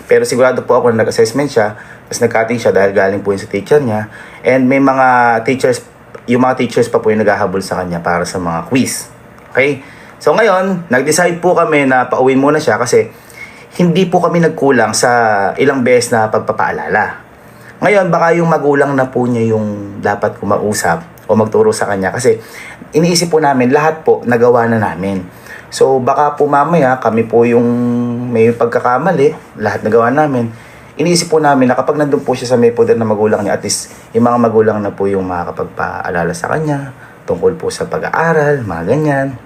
Pero sigurado po ako na nag-assessment siya, tapos nag-cutting siya dahil galing po yun sa teacher niya. And may mga teachers, yung mga teachers pa po yung naghahabol sa kanya para sa mga quiz. Okay? So ngayon, nag-decide po kami na pauwiin muna siya kasi hindi po kami nagkulang sa ilang beses na pagpapaalala. Ngayon, baka yung magulang na po niya yung dapat kumausap o magturo sa kanya kasi iniisip po namin lahat po nagawa na namin. So baka po mamaya kami po yung may pagkakamali, lahat nagawa namin. Iniisip po namin na kapag nandun po siya sa may poder na magulang niya, at least yung mga magulang na po yung makakapagpaalala sa kanya tungkol po sa pag-aaral, mga ganyan.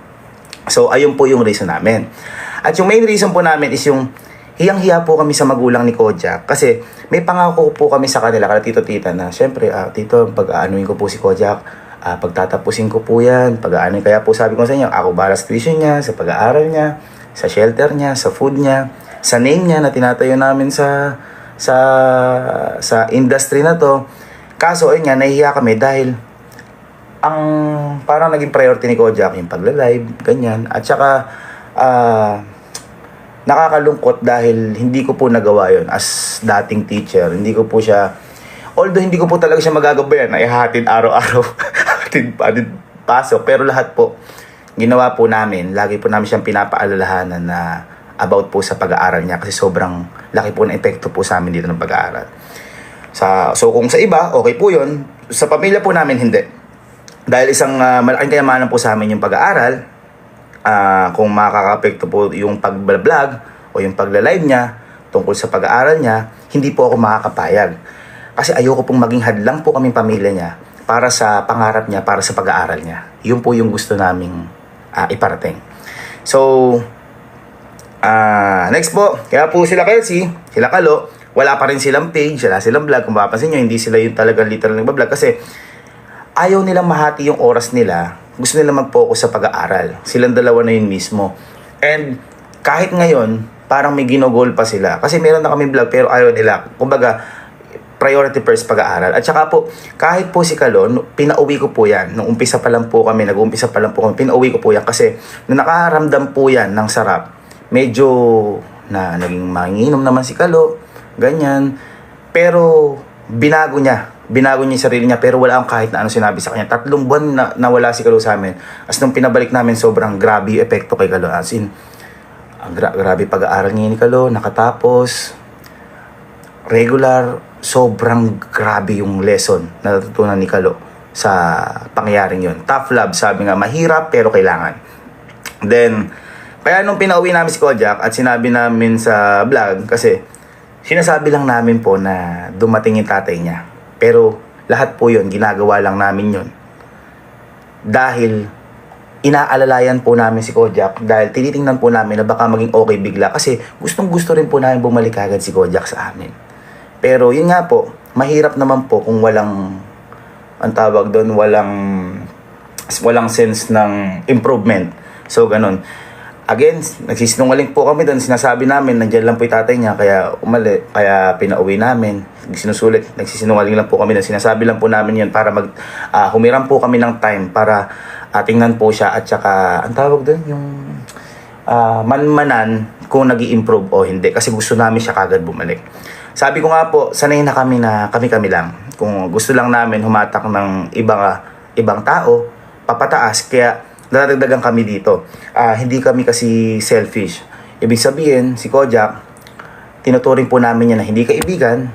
So ayun po yung reason namin. At yung main reason po namin is yung hiyang-hiya po kami sa magulang ni Kojak kasi may pangako po kami sa kanila, kala tito-tita na syempre, tito, pag-aanuin ko po si Kojak, pagtatapusin ko po yan, pag-aanuin. Kaya po sabi ko sa inyo, ako bala sa tuition niya, sa pag-aaral niya, sa shelter niya, sa food niya, sa name niya na tinatayo namin sa industry na to. Kaso ayun nga, nahihiya kami dahil ang parang naging priority ni Kojak yung pagla-live, ganyan. At saka nakakalungkot dahil hindi ko po nagawa yon as dating teacher. Hindi ko po siya, although hindi ko po talaga siya magagabayan na ihatid araw-araw, hatid pasok. Pero lahat po, ginawa po namin. Lagi po namin siyang pinapaalalahanan na about po sa pag-aaral niya kasi sobrang laki po ng epekto po sa amin dito ng pag-aaral. So kung sa iba, okay po yun. Sa pamilya po namin, hindi. Dahil isang malaking kayamanan po sa amin yung pag-aaral, kung makaka-apekto po yung pag-vlog o yung pagla-live niya tungkol sa pag-aaral niya, hindi po ako makakapayag. Kasi ayoko pong maging hadlang po kaming pamilya niya para sa pangarap niya, para sa pag-aaral niya. Yun po yung gusto naming iparating. So, next po, kaya po sila Kelsey, sila Kalo, wala pa rin silang page, wala silang vlog. Kung mapapansin nyo, hindi sila yung talagang literal nag-vlog kasi ayaw nilang mahati yung oras nila. Gusto nila mag-focus sa pag-aaral. Silang dalawa na yun mismo. And kahit ngayon, parang may ginogol pa sila. Kasi meron na kami vlog pero ayaw nila. Kumbaga, priority first pag-aaral. At saka po, kahit po si Kalon, pinauwi ko po yan. Nung umpisa pa lang po kami, nag-umpisa pa lang po kami, pinauwi ko po yan. Kasi nung nakaramdam po yan ng sarap, medyo na naging manginginom naman si Kalo, ganyan. Pero binago niya yung sarili niya pero wala akong kahit na ano sinabi sa kanya. 3 buwan na nawala si Kalo sa amin. As nung pinabalik namin, sobrang grabe yung epekto kay Kalo. As in, grabe pag-aaral niya ni Kalo, nakatapos, regular, sobrang grabe yung lesson na natutunan ni Kalo sa pangyayaring yun. Tough love, sabi nga, mahirap pero kailangan. Then, kaya nung pinauwi namin si Kojak at sinabi namin sa vlog, kasi sinasabi lang namin po na dumating yung tatay niya. Pero lahat po yun, ginagawa lang namin yun. Dahil inaalalayan po namin si Kojak, dahil tinitingnan po namin na baka maging okay bigla. Kasi gustong gusto rin po namin bumalik agad si Kojak sa amin. Pero yun nga po, mahirap naman po kung walang, ang tawag doon, walang sense ng improvement. So ganun. Again, nagsisinungaling po kami doon. Sinasabi namin, nandiyan lang po yung tatay niya, kaya kaya pinauwi namin. Nagsisinungaling lang po kami doon. Sinasabi lang po namin yun para humiram po kami ng time para tingnan po siya at saka, ang tawag doon, yung manmanan kung nag-i-improve o hindi. Kasi gusto namin siya kagad bumalik. Sabi ko nga po, sanay na kami lang. Kung gusto lang namin humatak ng ibang tao, papataas. Kaya dadagdagan kami dito. Hindi kami kasi selfish. Ibig sabihin, si Kojak, tinuturing po namin yan na hindi kaibigan,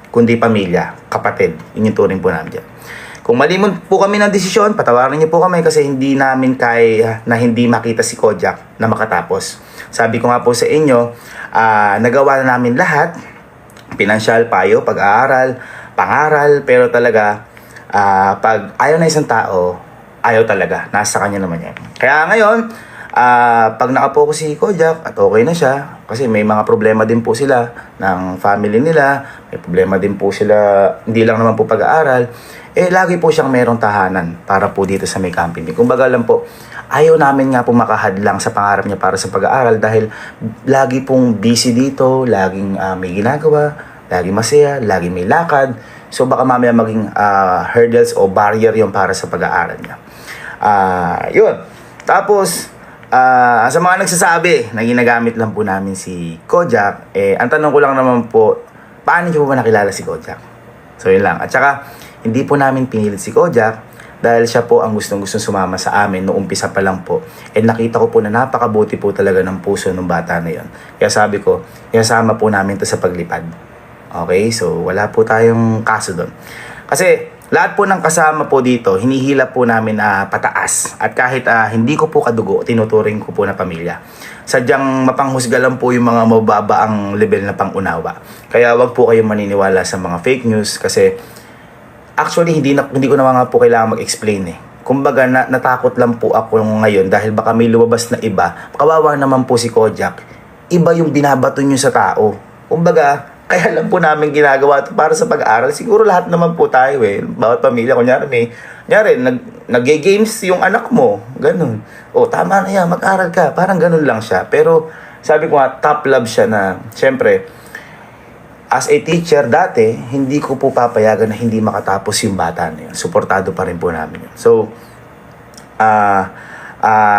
kundi pamilya, kapatid. Yun yung turing po namin dyan. Kung mali po kami ng desisyon, patawarin niyo po kami kasi hindi namin kaya na hindi makita si Kojak na makatapos. Sabi ko nga po sa inyo, nagawa na namin lahat, pinansyal, payo, pag-aaral, pangaral, pero talaga, pag ayaw na isang tao, ayaw talaga. Nasa kanya naman yan. Kaya ngayon, pag nakapokus si Kojak at okay na siya, kasi may mga problema din po sila ng family nila, may problema din po sila, hindi lang naman po pag-aaral, lagi po siyang merong tahanan para po dito sa may camping. Kumbaga lang po, ayaw namin nga po makahadlang sa pangarap niya para sa pag-aaral dahil lagi pong busy dito, laging may ginagawa, laging masaya, laging may lakad. So baka mamaya maging hurdles o barrier yon para sa pag-aaral niya. Yun. Tapos, Sa mga nagsasabi na ginagamit lang po namin si Kojak, ang tanong ko lang naman po, paano niyo po ba nakilala si Kojak? So yun lang. At saka, hindi po namin pinilit si Kojak dahil siya po ang gustong-gustong sumama sa amin noong umpisa pa lang po. And nakita ko po na napakabuti po talaga ng puso ng bata na yon. Kaya sabi ko, kasama po namin to sa paglipad. Okay? So wala po tayong kaso doon. Kasi lahat po ng kasama po dito, hinihila po namin pataas. At kahit hindi ko po kadugo, tinuturing ko po na pamilya. Sadyang mapanghusga lang po yung mga mababa ang level na pangunawa. Kaya wag po kayong maniniwala sa mga fake news kasi actually hindi ko na nga po kailangan mag-explain Kumbaga natakot lang po ako ngayon dahil baka may lumabas na iba. Kawawa naman po si Kojak. Iba yung binabato nyo sa tao. Kumbaga, kaya lang po namin ginagawa ito para sa pag-aaral. Siguro lahat naman po tayo Bawat pamilya, kunyari nag-games yung anak mo. Ganun. O, tama na yan, mag-aral ka. Parang ganun lang siya. Pero, sabi ko nga, top love siya na, syempre, as a teacher dati, hindi ko po papayagan na hindi makatapos yung bata na yun. Suportado pa rin po namin yun. So,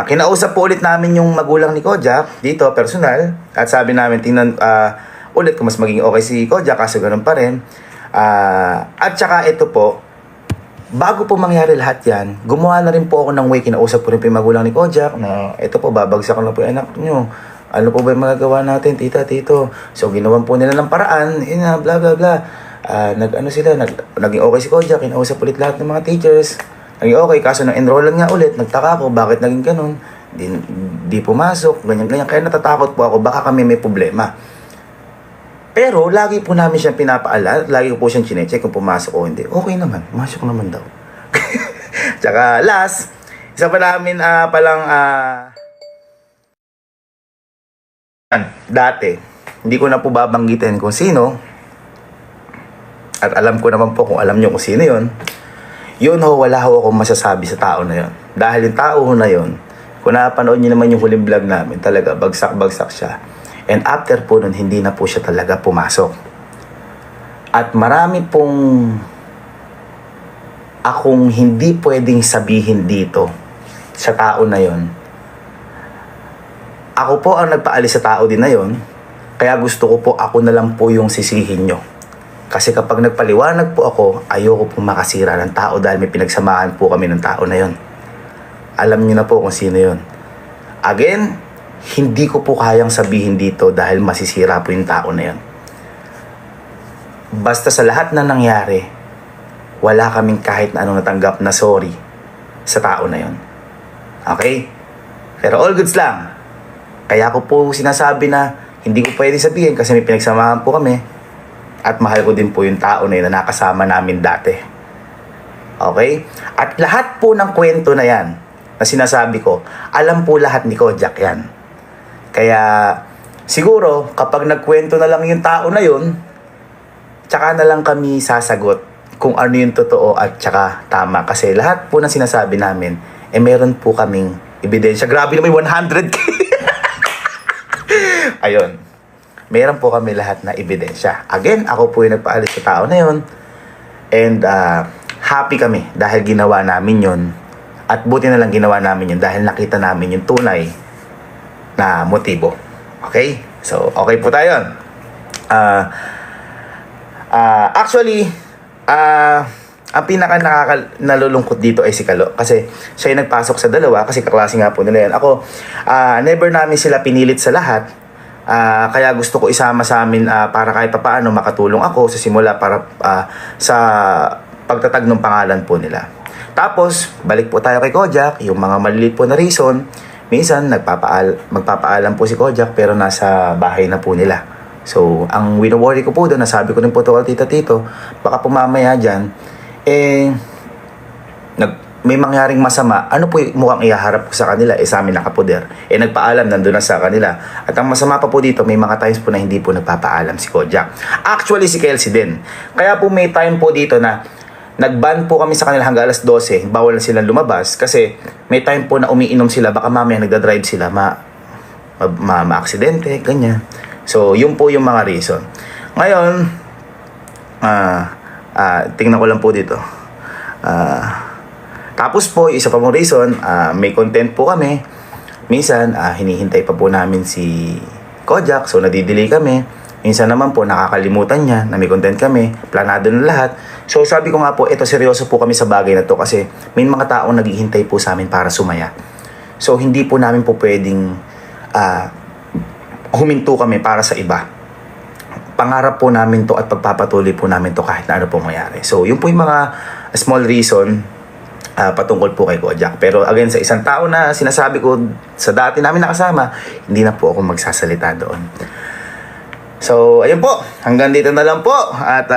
kinausap po ulit namin yung magulang ni Kojak dito, personal. At sabi namin, tingnan ulit kung mas maging okay si Kojak, kaso ganun pa rin. At saka ito po, bago po mangyari lahat yan, gumawa na rin po ako ng way, kinausap po rin po yung magulang ni Kojak na ito po, babagsak na po yung anak nyo. Ano po ba yung magagawa natin, tita, tito? So, ginawan po nila ng paraan, bla, bla, bla. Naging okay si Kojak, kinausap ulit lahat ng mga teachers. Naging okay, kaso nang enrollan nga ulit, nagtaka ako, bakit naging ganun? Di pumasok, ganyan. Kaya natatakot po ako, baka kami may problema. Pero, lagi po namin siyang pinapaalala, lagi po siyang chinecheck kung pumasok o hindi. Okay naman, masok naman daw. Tsaka, last, isa pa namin dati, hindi ko na po babanggitin kung sino. At alam ko naman po kung alam nyo kung sino yun. Wala ho akong masasabi sa tao na yun. Dahil yung tao na yun, kung napanood nyo naman yung huling vlog namin, talaga bagsak-bagsak siya. And after po nun, hindi na po siya talaga pumasok. At marami pong akong hindi pwedeng sabihin dito sa tao na yun. Ako po ang nagpaalis sa tao din na yon, kaya gusto ko po ako na lang po yung sisihin nyo. Kasi kapag nagpaliwanag po ako, ayoko pong makasira ng tao dahil may pinagsamahan po kami ng tao na yon. Alam nyo na po kung sino yon. Again, hindi ko po kayang sabihin dito dahil masisira po yung tao na yon. Basta sa lahat na nangyari, wala kaming kahit na anong natanggap na sorry sa tao na yon. Okay? Pero all goods lang. Kaya ko po sinasabi na hindi ko pwede sabihin kasi may pinagsamahan po kami at mahal ko din po yung tao na yun na nakasama namin dati. Okay? At lahat po ng kwento na yan na sinasabi ko, alam po lahat ni Kojak yan. Kaya siguro kapag nagkwento na lang yung tao na yun, tsaka na lang kami sasagot kung ano yung totoo at tsaka tama. Kasi lahat po ng sinasabi namin, meron po kaming ebidensya. Grabe naman 100K! Ayun. Meron po kami lahat na ebidensya. Again, ako po yung nagpaalis sa tao na yun. And happy kami dahil ginawa namin yun. At buti na lang ginawa namin yun dahil nakita namin yung tunay na motibo. Okay? So, okay po tayo. Actually, ang pinaka nalulungkot dito ay si Kalo kasi siya yung nagpasok sa dalawa kasi kaklase nga po nila yan. Ako, never namin sila pinilit sa lahat. Kaya gusto ko isama sa amin para kahit papaano makatulong ako sa simula para sa pagtatag ng pangalan po nila. Tapos, balik po tayo kay Kojak, yung mga maliliit po na reason. Minsan, magpapaalam po si Kojak pero nasa bahay na po nila. So, ang wino-worry ko po doon, nasabi ko rin po ito kay tita tito, baka pumamaya dyan, may mangyaring masama, ano po mukhang ihaharap ko sa kanila, sa amin nakapoder. Nagpaalam, nandun na sa kanila. At ang masama pa po dito, may mga times po na hindi po nagpapaalam si Kojak. Actually, si Kelsey din. Kaya po may time po dito na nag-ban po kami sa kanila hanggang alas 12, bawal na silang lumabas kasi may time po na umiinom sila, baka mamaya nagdadrive sila, ma-aksidente, ganyan. So, yun po yung mga reason. Ngayon, tingnan ko lang po dito. Tapos po, isa pa mong reason, may content po kami. Minsan, hinihintay pa po namin si Kojak, so nadidelay kami. Minsan naman po, nakakalimutan niya na may content kami, planado na lahat. So sabi ko nga po, ito seryoso po kami sa bagay na to kasi may mga taong naghihintay po sa amin para sumaya. So hindi po namin po pwedeng huminto kami para sa iba. Pangarap po namin to at pagpapatuloy po namin to kahit na ano pong mayari. So yun po yung mga small reason patungkol po kay Kojak. Pero again, sa isang tao na sinasabi ko sa dati namin nakasama, hindi na po ako magsasalita doon. So, ayun po. Hanggang dito na lang po. At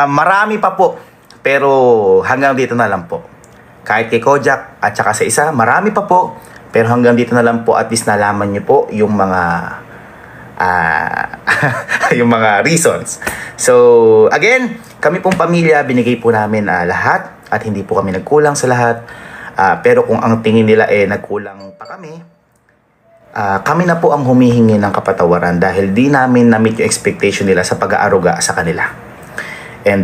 marami pa po. Pero hanggang dito na lang po. Kahit kay Kojak at saka sa isa, marami pa po. Pero hanggang dito na lang po. At least nalaman niyo po yung mga yung mga reasons. So, again, kami pong pamilya, binigay po namin lahat. At hindi po kami nagkulang sa lahat. Pero kung ang tingin nila nagkulang pa kami, kami na po ang humihingi ng kapatawaran dahil di namin na-meet yung expectation nila sa pag-aaruga sa kanila. And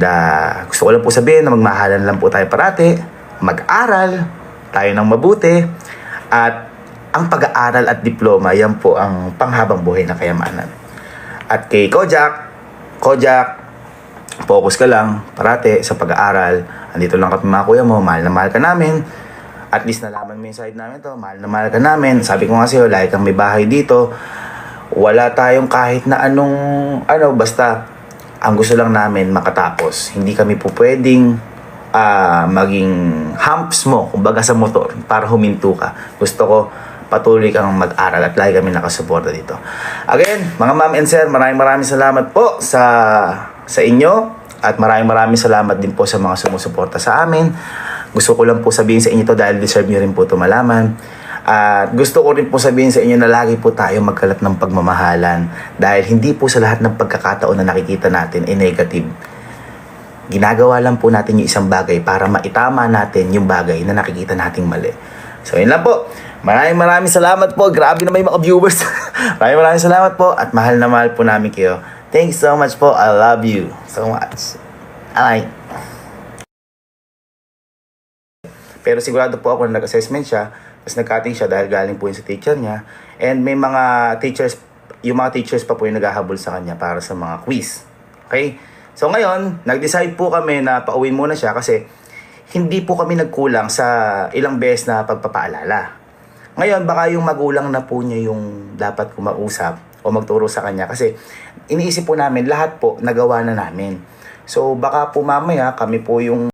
gusto ko lang po sabihin na magmahalan lang po tayo parati, mag-aral tayo ng mabuti, at ang pag-aaral at diploma, yan po ang panghabang buhay na kayamanan. At kay Kojak, focus ka lang parati sa pag-aaral. Andito lang kami mga kuya mo, mahal na mahal ka namin. At least nalaman mo yung side namin to, mahal na mahal ka namin. Sabi ko nga sa'yo, like kang may bahay dito, wala tayong kahit na basta ang gusto lang namin makatapos. Hindi kami po pwedeng maging humps mo, kumbaga sa motor, para huminto ka. Gusto ko patuloy kang mag-aral at lagi kami nakasuporta dito. Again, mga ma'am and sir, maraming salamat po sa inyo. At maraming salamat din po sa mga sumusuporta sa amin. Gusto ko lang po sabihin sa inyo to dahil deserve nyo rin po ito malaman. At gusto ko rin po sabihin sa inyo na lagi po tayo magkalat ng pagmamahalan. Dahil hindi po sa lahat ng pagkakataon na nakikita natin negative. Ginagawa lang po natin yung isang bagay para maitama natin yung bagay na nakikita nating mali. So yun lang po. Maraming salamat po. Grabe na may mga viewers. maraming salamat po at mahal na mahal po namin kayo. Thanks so much po. I love you so much. Alright. Pero sigurado po ako na nag-assessment siya, tapos nag-cutting siya dahil galing po yun sa teacher niya. And may mga teachers, yung mga teachers pa po yung naghahabol sa kanya para sa mga quiz. Okay? So ngayon, nag-decide po kami na pauwi muna siya kasi hindi po kami nagkulang sa ilang beses na pagpapaalala. Ngayon, baka yung magulang na po niya yung dapat kumausap o magturo sa kanya kasi iniisip po namin lahat po nagawa na namin. So baka po mamaya kami po yung